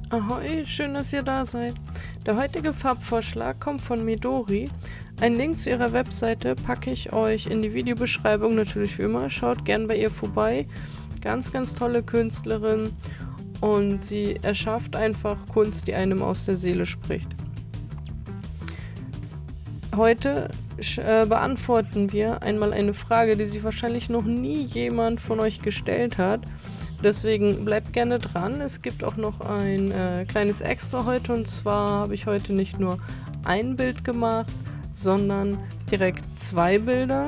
Ahoi, schön, dass ihr da seid. Der heutige Farbvorschlag kommt von Midori. Einen Link zu ihrer Webseite packe ich euch in die Videobeschreibung, natürlich wie immer. Schaut gern bei ihr vorbei. Ganz, ganz tolle Künstlerin und sie erschafft einfach Kunst, die einem aus der Seele spricht. Heute beantworten wir einmal eine Frage, die sich wahrscheinlich noch nie jemand von euch gestellt hat. Deswegen bleibt gerne dran. Es gibt auch noch ein kleines Extra heute, und zwar habe ich heute nicht nur ein Bild gemacht, sondern direkt 2 Bilder.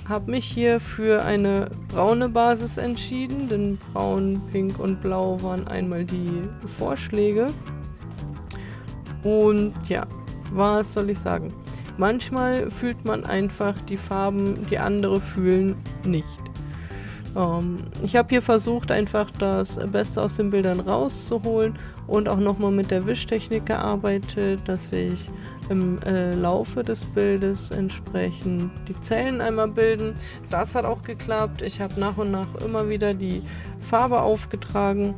Habe mich hier für eine braune Basis entschieden, denn braun, pink und blau waren einmal die Vorschläge. Und ja, was soll ich sagen? Manchmal fühlt man einfach die Farben, die andere fühlen, nicht. Ich habe hier versucht, einfach das Beste aus den Bildern rauszuholen und auch nochmal mit der Wischtechnik gearbeitet, dass sich im Laufe des Bildes entsprechend die Zellen einmal bilden. Das hat auch geklappt. Ich habe nach und nach immer wieder die Farbe aufgetragen.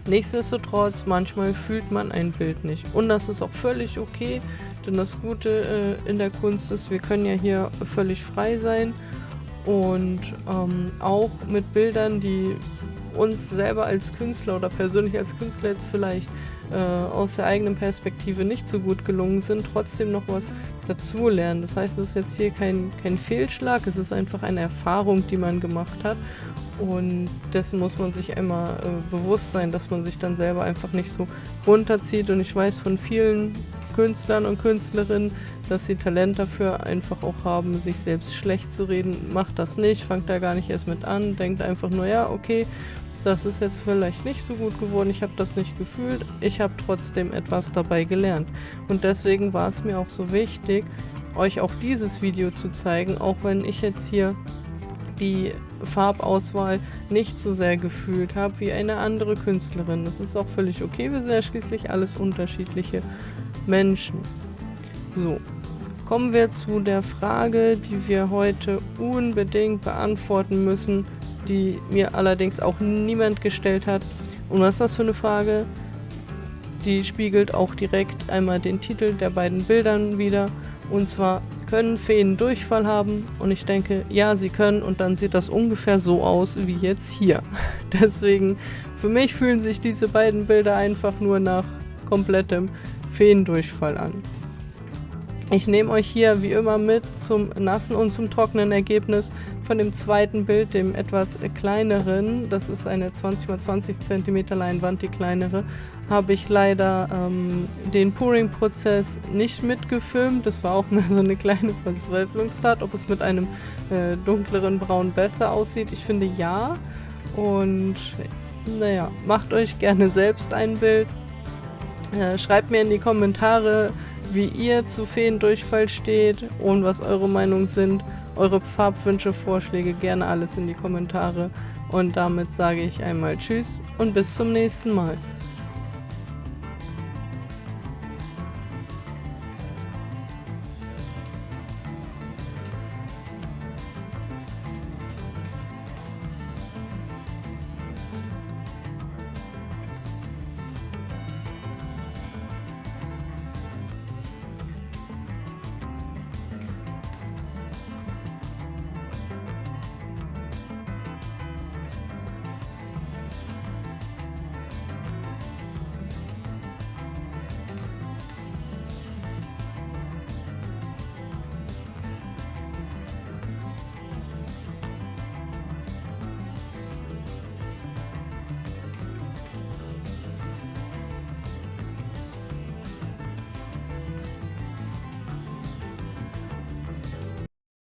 Nichtsdestotrotz, manchmal fühlt man ein Bild nicht. Und das ist auch völlig okay, denn das Gute in der Kunst ist, wir können ja hier völlig frei sein. Und auch mit Bildern, die uns selber als Künstler oder persönlich als Künstler jetzt vielleicht aus der eigenen Perspektive nicht so gut gelungen sind, trotzdem noch was dazu lernen. Das heißt, es ist jetzt hier kein Fehlschlag, es ist einfach eine Erfahrung, die man gemacht hat. Und dessen muss man sich einmal bewusst sein, dass man sich dann selber einfach nicht so runterzieht. Und ich weiß von vielen Künstlern und Künstlerinnen, dass sie Talent dafür einfach auch haben, sich selbst schlecht zu reden. Macht das nicht, fangt da gar nicht erst mit an, denkt einfach nur, ja, okay, das ist jetzt vielleicht nicht so gut geworden, ich habe das nicht gefühlt, ich habe trotzdem etwas dabei gelernt. Und deswegen war es mir auch so wichtig, euch auch dieses Video zu zeigen, auch wenn ich jetzt hier die Farbauswahl nicht so sehr gefühlt habe wie eine andere Künstlerin. Das ist auch völlig okay, wir sind ja schließlich alles unterschiedliche Menschen. So, kommen wir zu der Frage, die wir heute unbedingt beantworten müssen, die mir allerdings auch niemand gestellt hat. Und was ist das für eine Frage? Die spiegelt auch direkt einmal den Titel der beiden Bildern wider. Und zwar, können Feen Durchfall haben? Und ich denke, ja, sie können, und dann sieht das ungefähr so aus wie jetzt hier. Deswegen, für mich fühlen sich diese beiden Bilder einfach nur nach komplettem Feendurchfall an. Ich nehme euch hier wie immer mit zum nassen und zum trockenen Ergebnis von dem zweiten Bild, dem etwas kleineren. Das ist eine 20x20 cm Leinwand, die kleinere. Habe ich leider den Pouring-Prozess nicht mitgefilmt. Das war auch mehr so eine kleine Verzweiflungstat, ob es mit einem dunkleren Braun besser aussieht. Ich finde ja. Und naja, macht euch gerne selbst ein Bild. Schreibt mir in die Kommentare, wie ihr zu Feendurchfall steht und was eure Meinungen sind. Eure Farbwünsche, Vorschläge, gerne alles in die Kommentare. Und damit sage ich einmal Tschüss und bis zum nächsten Mal.